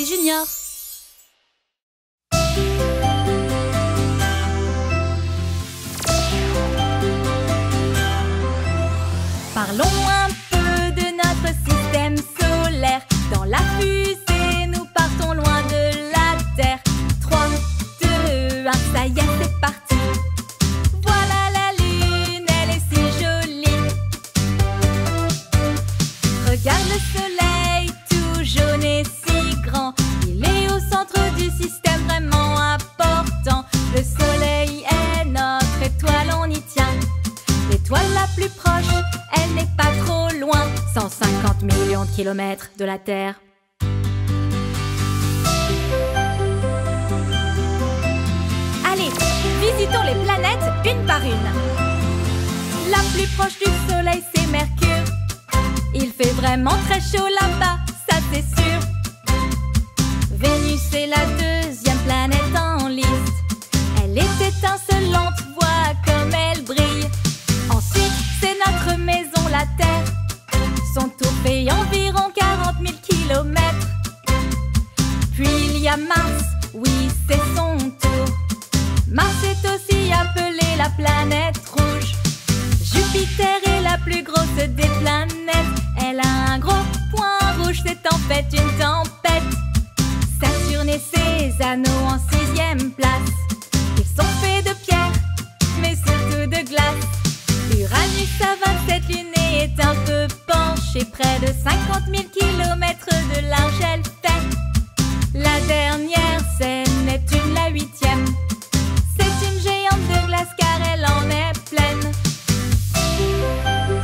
Julie Junior. Parlons un peu de notre système solaire. Dans la fusée, nous partons loin de la Terre. 3, 2, 1, ça y est, c'est parti. Voilà la Lune, elle est si jolie. Regarde le soleil, tout jaune et si grand. Il est au centre du système, vraiment important. Le soleil est notre étoile, on y tient. L'étoile la plus proche, elle n'est pas trop loin. 150 millions de kilomètres de la Terre. Allez, visitons les planètes une par une. La plus proche du soleil, c'est Mercure. Il fait vraiment très chaud là-bas, ça c'est sûr. Vénus est la deuxième planète en liste. Elle est étincelante, vois comme elle brille. Ensuite, c'est notre maison, la Terre. Son tour fait environ 40 000 kilomètres. Puis il y a Mars, oui, c'est son tour. Mars est aussi appelée la planète rouge. Jupiter est la plus grosse des planètes. Elle a un gros point rouge, c'est en fait une tempête. Saturne et ses anneaux en 6e place. Ils sont faits de pierre, mais surtout de glace. Uranus à 27 lunées est un peu penché. Près de 50 000 kilomètres de large elle fait. La dernière scène est la 8e. C'est une géante de glace car elle en est pleine.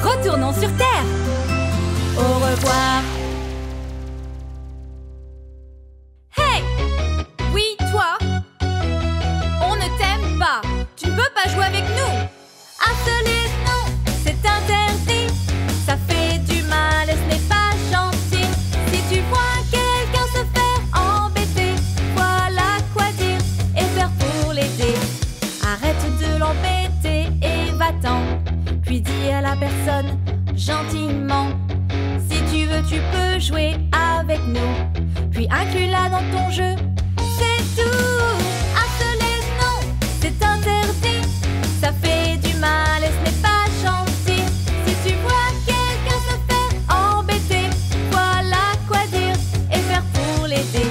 Retournons sur Terre. Au revoir. Hey! Oui, toi? On ne t'aime pas. Tu ne peux pas jouer avec nous. Harceler, non, c'est interdit. Ça fait du mal et ce n'est pas gentil. Si tu vois quelqu'un se faire embêter, voilà quoi dire et faire pour l'aider. Arrête de l'embêter et va-t'en. Puis dis à la personne gentiment: si tu veux, tu peux jouer avec nous. Puis inclus-la dans ton jeu, c'est tout. Harceler, non, c'est interdit. Ça fait du mal et ce n'est pas gentil. Si tu vois quelqu'un se faire embêter, voilà quoi dire et faire pour l'aider.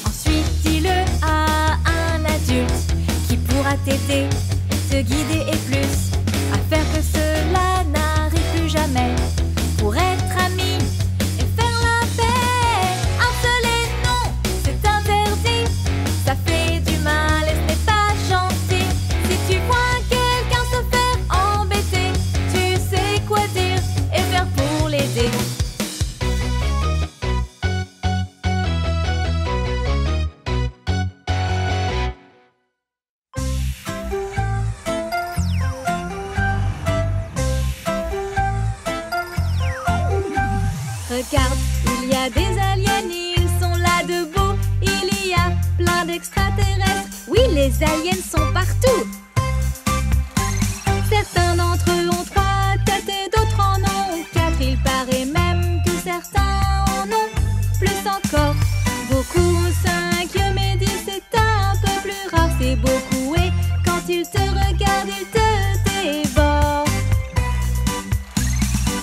Ensuite, dis-le à un adulte qui pourra t'aider, te guider et plus, à faire que cela n'arrive plus jamais. Pour être amis et faire la paix. Harceler, non, c'est interdit. Ça fait du mal et ce n'est pas gentil. Si tu vois quelqu'un se faire embêter, tu sais quoi dire et faire pour l'aider. Regarde, il y a des aliens, ils sont là debout. Il y a plein d'extraterrestres. Oui, les aliens sont partout. Certains d'entre eux ont 3 têtes et d'autres en ont 4. Il paraît même que certains en ont plus encore. Beaucoup 5, mais 10 c'est un peu plus rare. C'est beaucoup et quand ils te regardent, ils te dévorent.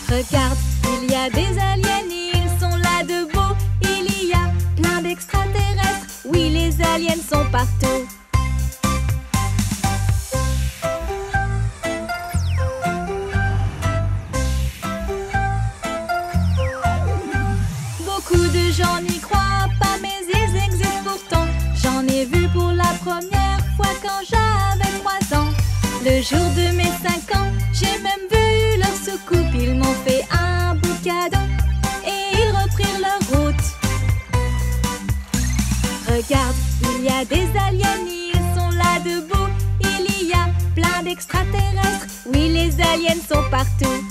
Regarde, il y a des aliens, ils sont là debout. Il y a plein d'extraterrestres. Oui, les aliens sont partout. Beaucoup de gens n'y croient pas, mais ils existent pourtant. J'en ai vu pour la première fois quand j'avais 3 ans. Le jour de mes 5 ans, j'ai même vu leur soucoupe. Ils m'ont fait un beau cadeau et ils reprirent leur route. Regarde, il y a des aliens, ils sont là debout. Il y a plein d'extraterrestres. Oui, les aliens sont partout.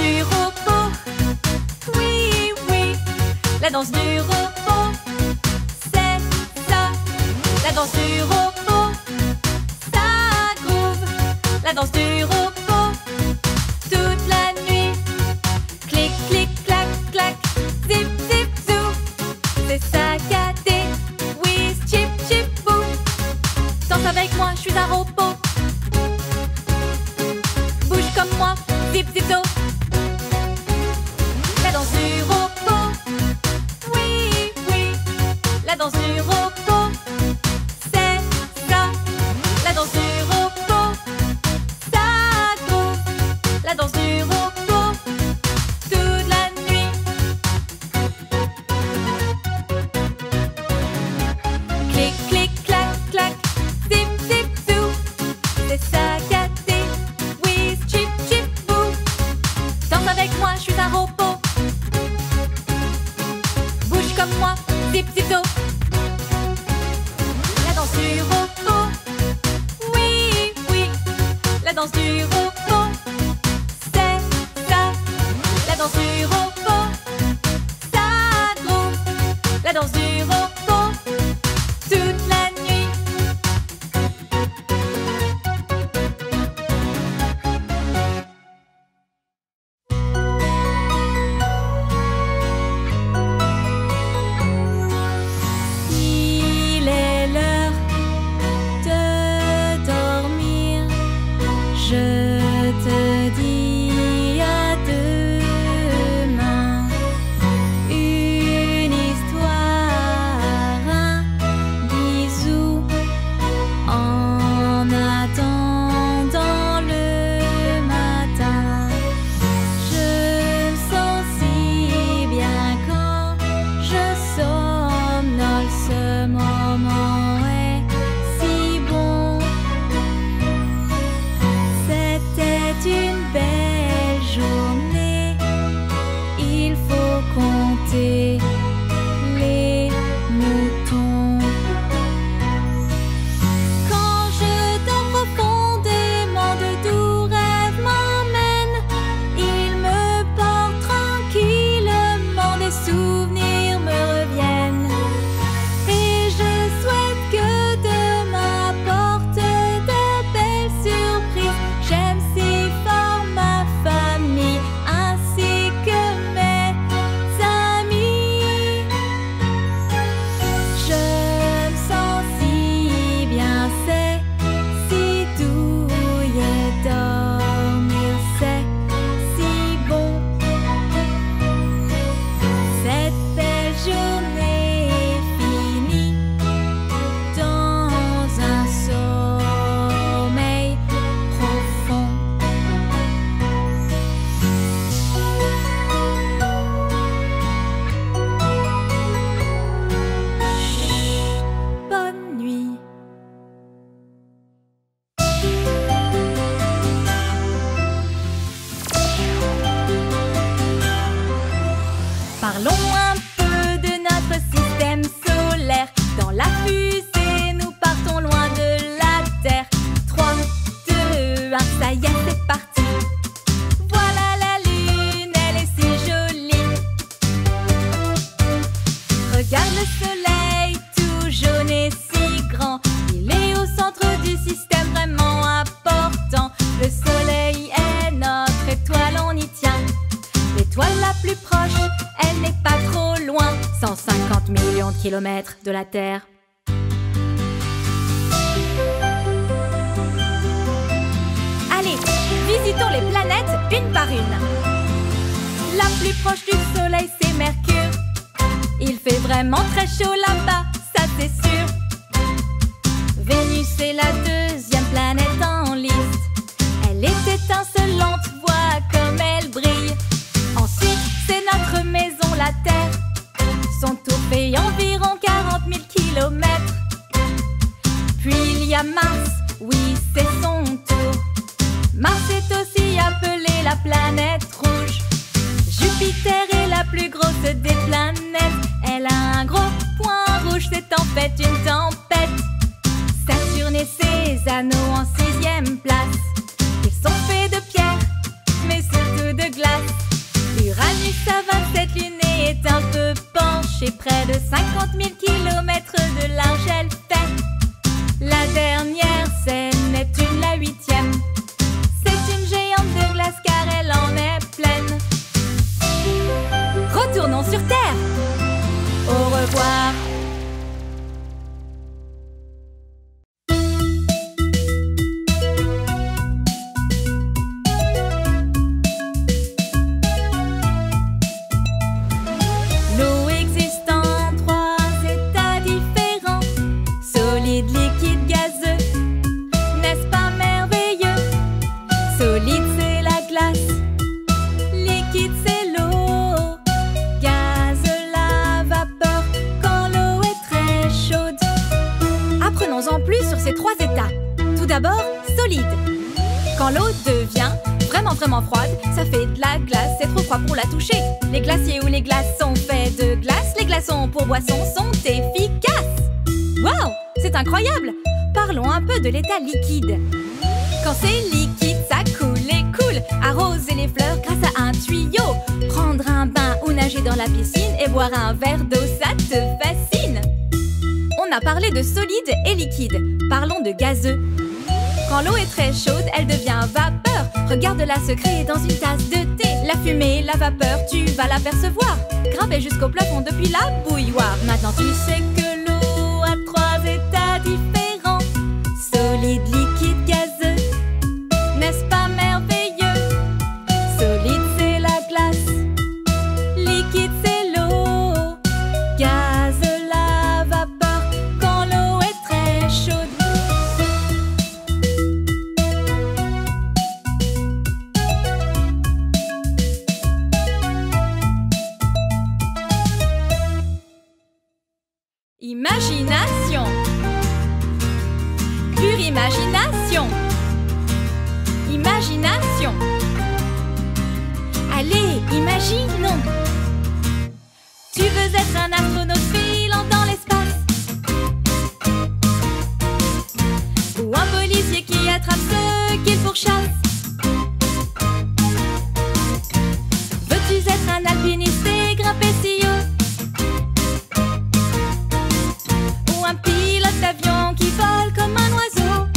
du repos. Oui, oui, la danse du repos. C'est ça, la danse du repos. Ça groove, la danse du repos. Toute la nuit. Clic, clic, clac, clac. Zip, zip, zou. C'est saccadé. Whiz, chip, chip, bou. Danse avec moi, je suis un repos. Bouge comme moi, zip, zip, zo. La danse du repos. Oui, oui, la danse du repos. C'est ça, la danse du repos. Ça groove, la danse du repos. Toute la nuit. Clic, clic, clac, clac. Zip, zip, zou. C'est saccadé. Whiz, chip, chip, bou. Danse avec moi, je suis un repos. Bouge comme moi, zip, zip, zo. La danse du repos. Oui, oui, la danse du repos. C'est ça, la danse du repos. Ça groove, la danse du repos. Toute la nuit. Il est l'heure de dormir. Je te dis à demain. Une histoire, un bisou. En attendant le matin, je me sens si bien quand je somnole. Ce moment est si bon. C'était une belle journée. Il faut compter les moutons. Quand je dors profondément, de doux rêves m'emmènent. Ils me portent tranquillement, des souvenirs me reviennent. Et je souhaite que demain apporte de belles surprises. J'aime si fort ma famille ainsi que mes amis. Je me sens si bien, c'est si doux et dormir, c'est si bon. Cette belle journée est finie dans un sommeil profond. Chut, bonne nuit. Parlons un peu de notre système solaire. Dans la fusée, nous partons loin de la Terre. 3, 2, 1, ça y est, c'est parti. Voilà la lune, elle est si jolie. Regarde le soleil, tout jaune et si grand. Il est au centre du système, vraiment important. Le soleil est notre étoile, on y tient. L'étoile la plus proche, elle n'est pas trop loin. 150 millions de kilomètres de la Terre. Allez, visitons les planètes une par une. La plus proche du soleil, c'est Mercure. Il fait vraiment très chaud là-bas, ça c'est sûr. Vénus est la deuxième planète en liste. Elle est étincelante, vois comme elle brille. Ensuite, c'est notre maison, la Terre. Son tour fait environ 40 000 kilomètres. Puis il y a Mars, oui, c'est son tour. Mars est aussi appelée la planète rouge. Jupiter est la plus grosse des planètes. Elle a un gros point rouge, c'est en fait une tempête. Saturne et ses anneaux en 6e place. Ils sont faits de pierre, mais surtout de glace. marché près de 50 000 kilomètres de large, elle fait. La dernière scène est la 8e. C'est une géante de glace car elle en est pleine. Retournons sur Terre. Au revoir. L'eau existe en 3 états différents: solide, liquide, gazeux. N'est-ce pas merveilleux? Solide, c'est la glace. Liquide, c'est l'eau. Gaz, la vapeur quand l'eau est très chaude. Apprenons-en plus sur ces 3 états. Tout d'abord, solide. Quand l'eau devient vraiment froide, ça fait de la glace, c'est trop froid pour la toucher. Les glaciers ou les glaces sont faits de glace. Les glaçons pour boissons sont efficaces. Waouh, c'est incroyable! Parlons un peu de l'état liquide. Quand c'est liquide, ça coule et coule. Arroser les fleurs grâce à un tuyau. Prendre un bain ou nager dans la piscine et boire un verre d'eau, ça te fascine. On a parlé de solide et liquide. Parlons de gazeux. Quand l'eau est très chaude, elle devient vapeur. Regarde-la se créer dans une tasse de thé. La fumée, la vapeur, tu vas l'apercevoir. Grimper jusqu'au plafond depuis la bouilloire. Maintenant tu sais que l'eau a 3 états différents: solide, liquide, gazeux. N'est-ce pas merveilleux? Solide, c'est la glace. Liquide, c'est l'eau. Gaz, la vapeur quand l'eau est très chaude. Imagination. Plurimagination. Imagination. Allez, imaginons. Tu veux être un astronaute filant dans l'espace, ou un policier qui attrape ceux qu'il pourchasse. Veux-tu être un alpiniste et grimper si haut, ou un pilote d'avion qui vole comme un oiseau?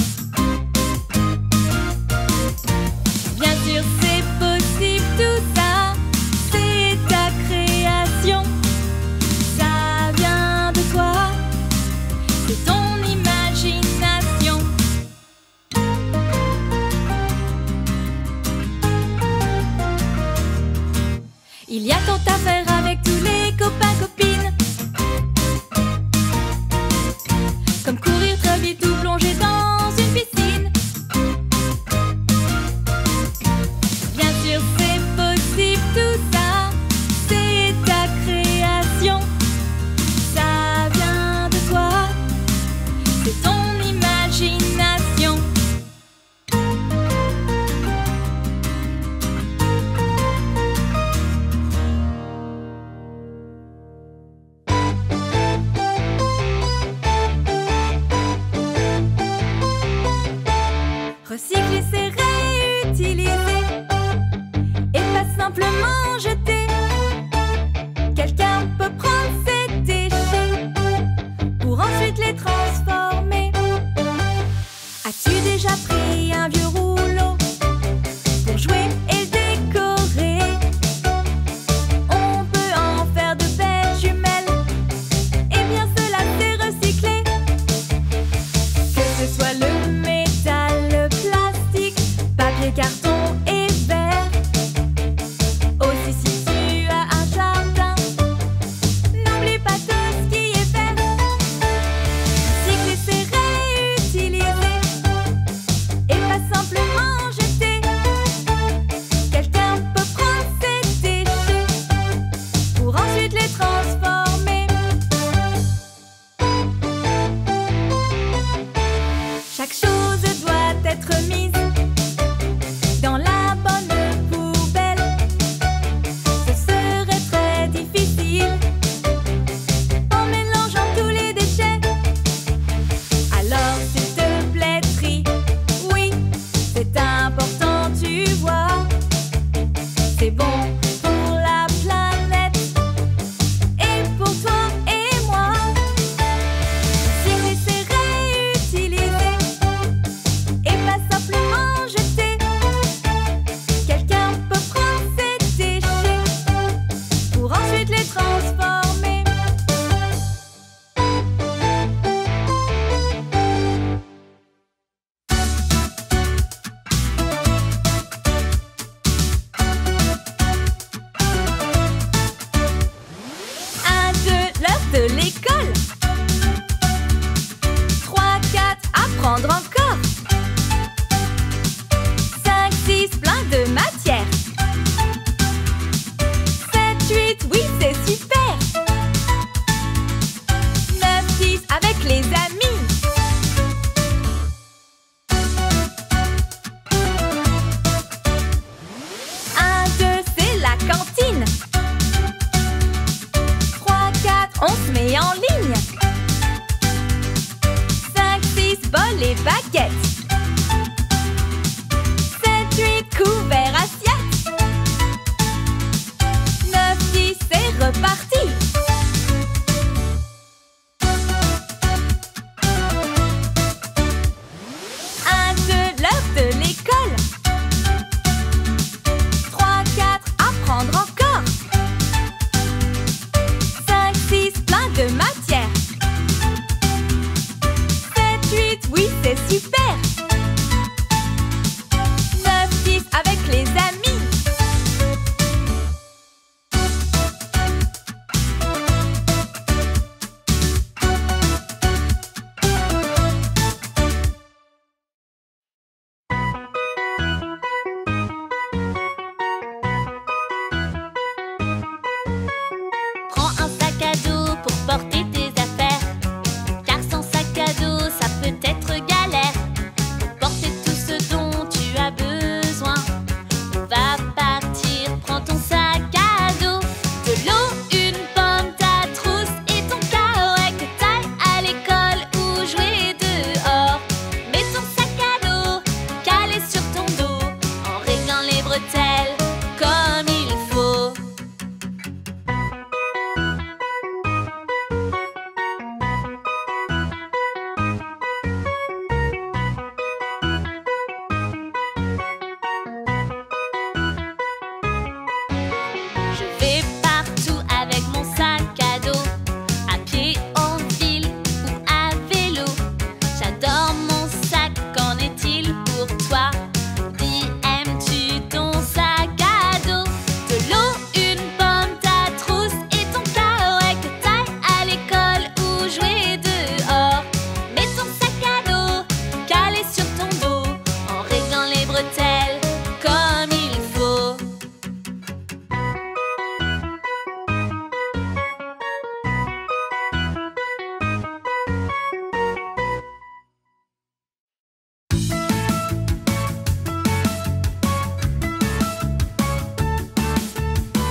Bien sûr, c'est possible tout ça. C'est ta création. Ça vient de toi. C'est ton imagination. Il y a tant à faire avec tous les copains-copines, comme courir très vite ou plonger dans une piscine. Bien sûr, c'est possible tout ça. C'est ta création. Ça vient de toi. C'est ton imagination. Recycler, c'est réutiliser et pas simplement jeter. Quelqu'un peut prendre ses déchets pour ensuite les transformer. As-tu déjà pris un vieux rouleau pour jouer et le décorer? On peut en faire de belles jumelles. Eh bien cela c'est recyclé. Que ce soit le métal, le plastique, papier, carton et verre. Aussi si tu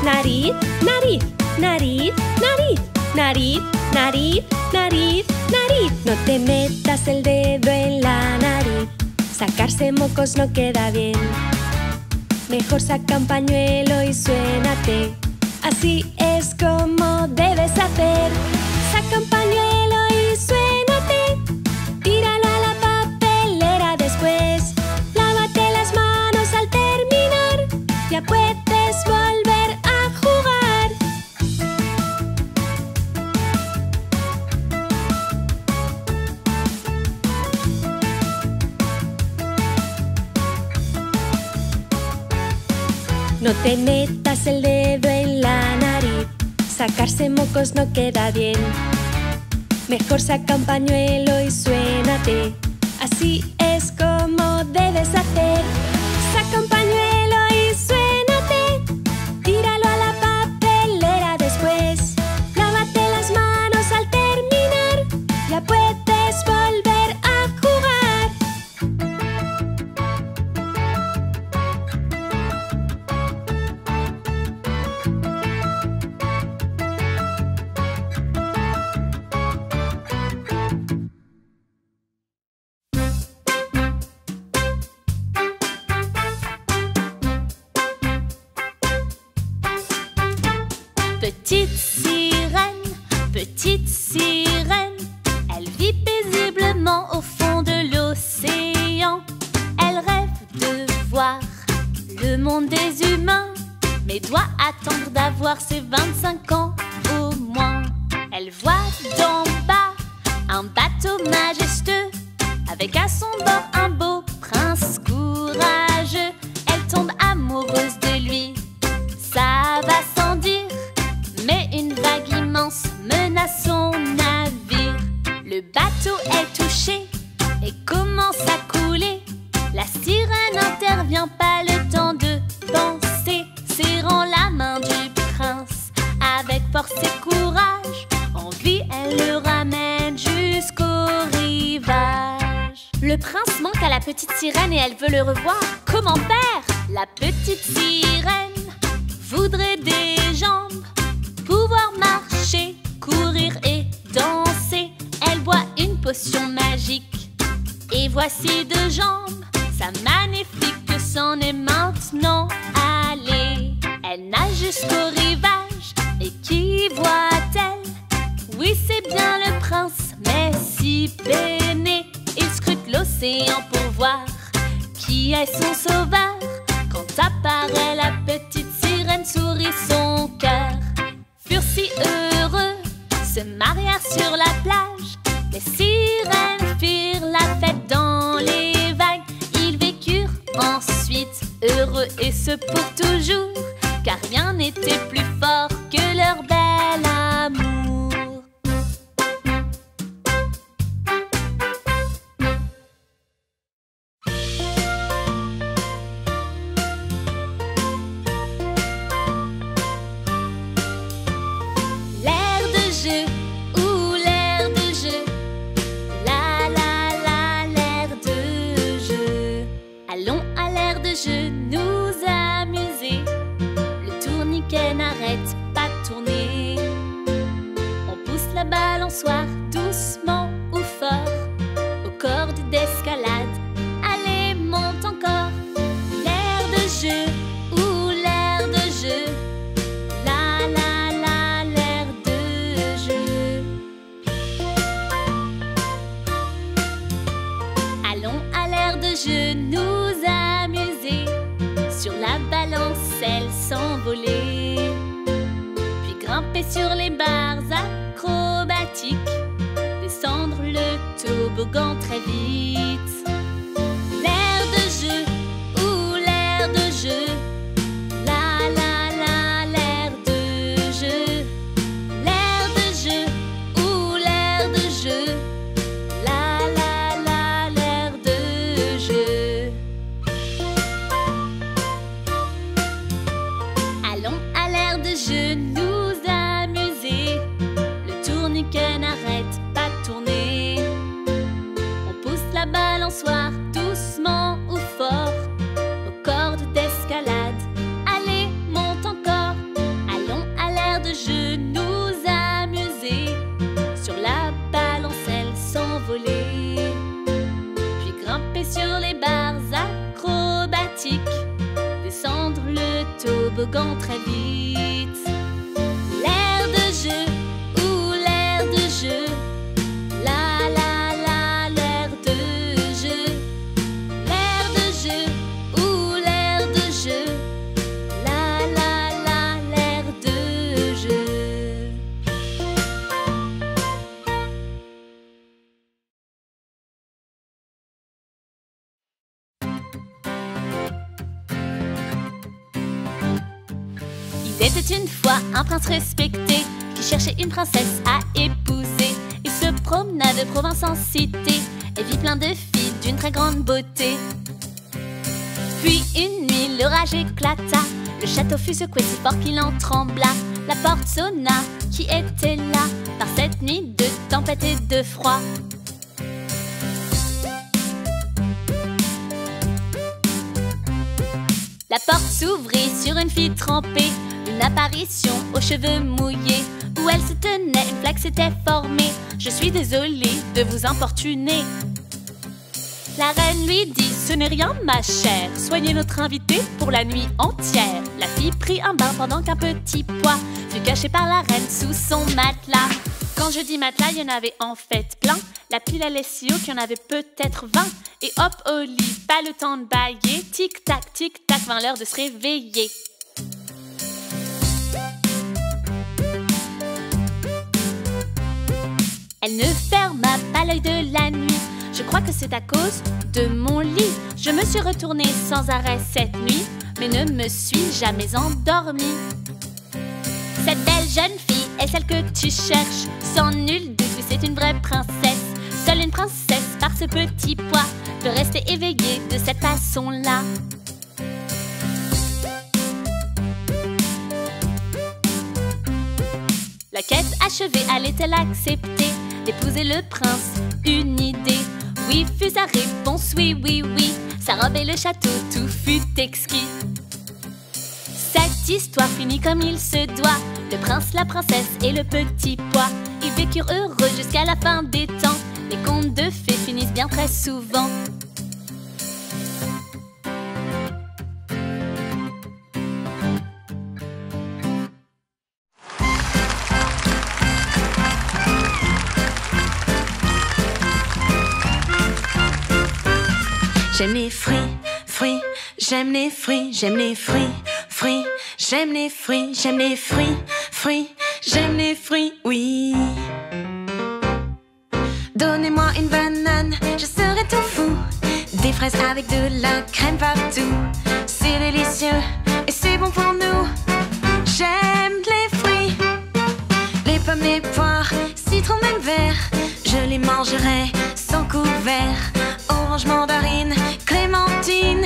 Nariz, nariz, nariz, nariz. Nariz, nariz, nariz, nariz. No te metas el dedo en la nariz. Sacarse mocos no queda bien. Mejor saca un pañuelo y suénate. Así es como debes hacer. Saca un pañuelo y suénate. Tíralo a la papelera después. Lávate las manos al terminar. Ya puedes volver a jugar. No te metas el dedo en la nariz. Sacarse mocos no queda bien. Mejor saca un pañuelo y suénate. Así es como debes hacer. Saca un pañuelo y suénate. Tíralo a la papelera después. Lávate las manos al terminar. Ya puedes volver a jugar. Petite sirène, elle vit paisiblement au fond de l'océan. Elle rêve de voir le monde des humains, mais doit attendre d'avoir ses 25 ans au moins. Elle voit d'en bas un bateau majestueux, avec à son bord un beau prince courageux. Elle tombe amoureuse de lui, ça va sans dire, mais une vague immense menace son navire. Le bateau est touché et commence à couler. La sirène intervient, pas le temps de penser. Serrant la main du prince avec force et courage, en vie elle le ramène jusqu'au rivage. Le prince manque à la petite sirène et elle veut le revoir. Comment faire? La petite sirène voudrait des jambes, pouvoir marcher, courir et danser. Elle boit une potion magique et voici 2 jambes. Sa magnifique s'en est maintenant allée. Elle nage jusqu'au rivage et qui voit-elle? Oui, c'est bien le prince, mais si peiné. Il scrute l'océan pour voir qui est son sauveur. Quand apparaît la petite sirène, sourit son cœur. Furent si heureux, se marièrent sur la plage. Les sirènes firent la fête dans les vagues. Ils vécurent ensuite heureux et ce pour toujours, car rien n'était plus fort que leur bel amour. Je nous amuser. Le tourniquet n'arrête pas de tourner. On pousse la balançoire doucement ou fort aux cordes d'escalade. Allez, monte encore. L'air de jeu ou l'air de jeu. La la la, l'air de jeu. Allons à l'air de jeu nous amuser. Sur la balancelle s'envoler, puis grimper sur les barres acrobatiques, descendre le toboggan très vite. L'air de jeu ou l'air de jeu. La la la, l'air de jeu. L'air de jeu ou l'air de jeu. La la la, l'air de jeu. Allons à l'air de jeu nous amuser. Le tourniquet n'arrête pas de tourner. On pousse la balançoire doucement ou fort aux cordes d'escalade. Allez, monte encore. Il était une fois un prince respecté qui cherchait une princesse à épouser. Il se promena de province en cité et vit plein de filles d'une très grande beauté. Puis une nuit, l'orage éclata. Le château fut secoué si fort qu'il en trembla. La porte sonna, qui était là par cette nuit de tempête et de froid? La porte s'ouvrit sur une fille trempée, une apparition aux cheveux mouillés. Où elle se tenait, une flaque s'était formée. Je suis désolée de vous importuner. La reine lui dit, ce n'est rien ma chère, soignez notre invité pour la nuit entière. La fille prit un bain pendant qu'un petit pois fut caché par la reine sous son matelas. Quand je dis matelas, il y en avait en fait plein. La pile allait si haut qu'il y en avait peut-être 20. Et hop au lit, pas le temps de bailler. Tic-tac, vint l'heure de se réveiller. Elle ne ferma pas l'œil de la nuit. Je crois que c'est à cause de mon lit. Je me suis retournée sans arrêt cette nuit, mais ne me suis jamais endormie. Cette belle jeune fille est celle que tu cherches. Sans nul doute, c'est une vraie princesse. Seule une princesse par ce petit pois peut rester éveillée de cette façon-là. La quête achevée, allait-elle accepter d'épouser le prince? Une idée. Oui fut sa réponse, oui, oui, oui. Sa robe et le château, tout fut exquis. Cette histoire finit comme il se doit. Le prince, la princesse et le petit pois, ils vécurent heureux jusqu'à la fin des temps. Les contes de fées finissent bien très souvent. J'aime les fruits, fruits, j'aime les fruits, j'aime les fruits, fruits, j'aime les fruits, j'aime les fruits, fruits, j'aime les fruits, oui. Donnez-moi une banane, je serai tout fou. Des fraises avec de la crème partout. C'est délicieux et c'est bon pour nous. J'aime les fruits, les pommes, les poires, citron, même vert. Je les mangerai sans couvert. Orange, mandarine, clémentine.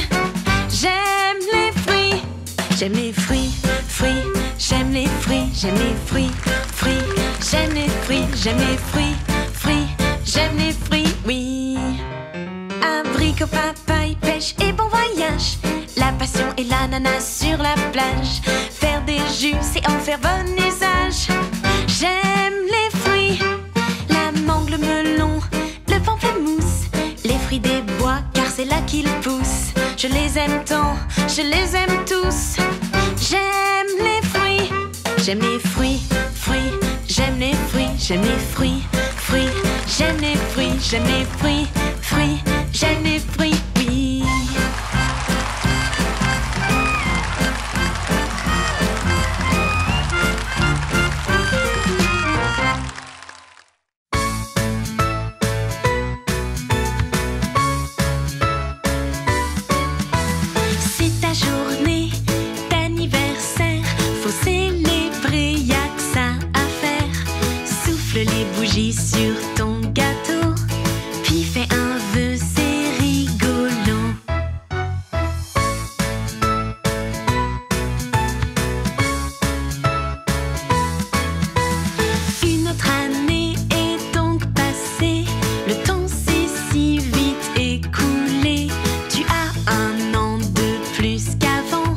J'aime les fruits. J'aime les fruits, fruits. J'aime les fruits, j'aime les fruits, fruits. J'aime les fruits, j'aime les fruits, fruits. J'aime les fruits, oui. Abricot, papaye, pêche et bon voyage. La passion et l'ananas sur la plage. Faire des jus, c'est en faire bon usage. J'aime les fruits. La mangue, le melon, le pamplemousse. Les fruits des bois, car c'est là qu'ils poussent. Je les aime tant, je les aime tous. J'aime les fruits. J'aime les fruits, fruits. J'aime les fruits, j'aime les fruits, fruits. J'aime les fruits, j'aime les fruits, fruits. J'aime les fruits, oui. C'est ta journée d'anniversaire, faut célébrer, y'a que ça à faire. Souffle les bougies sur ton gâteau, puis fais un vœu, c'est rigolo. Une autre année est donc passée, le temps s'est si vite écoulé. Tu as un an de plus qu'avant,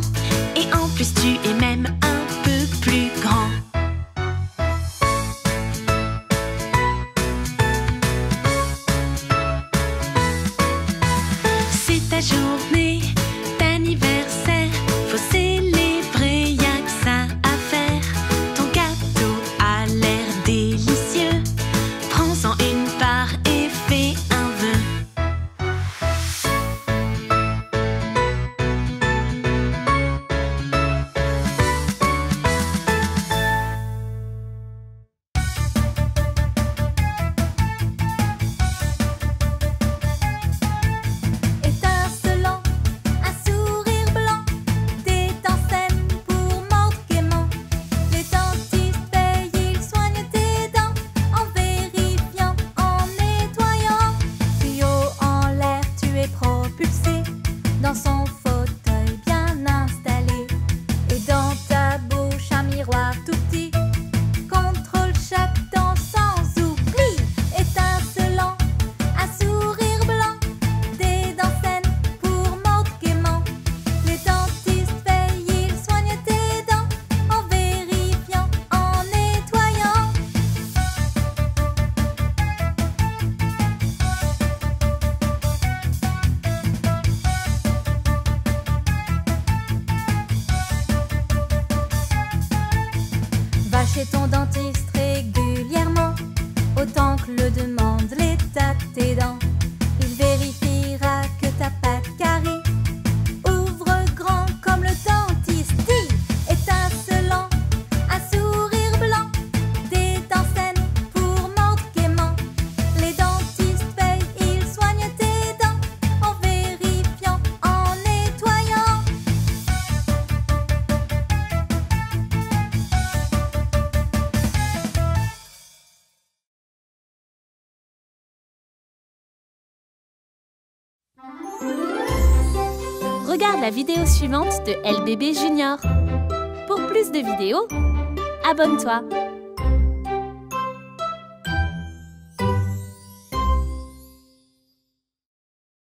et en plus tu es même un peu plus grand. chez ton dentiste régulièrement, autant que le demande l'état de tes dents. Il vérifiera que t'as pas de caries. Ouvre grand comme le dentiste dit, étincelant, un sourire blanc, des dents saines pour mordre gaiement. Les dentistes veillent, ils soignent tes dents en vérifiant, en nettoyant. Regarde la vidéo suivante de LBB Junior. Pour plus de vidéos, abonne-toi.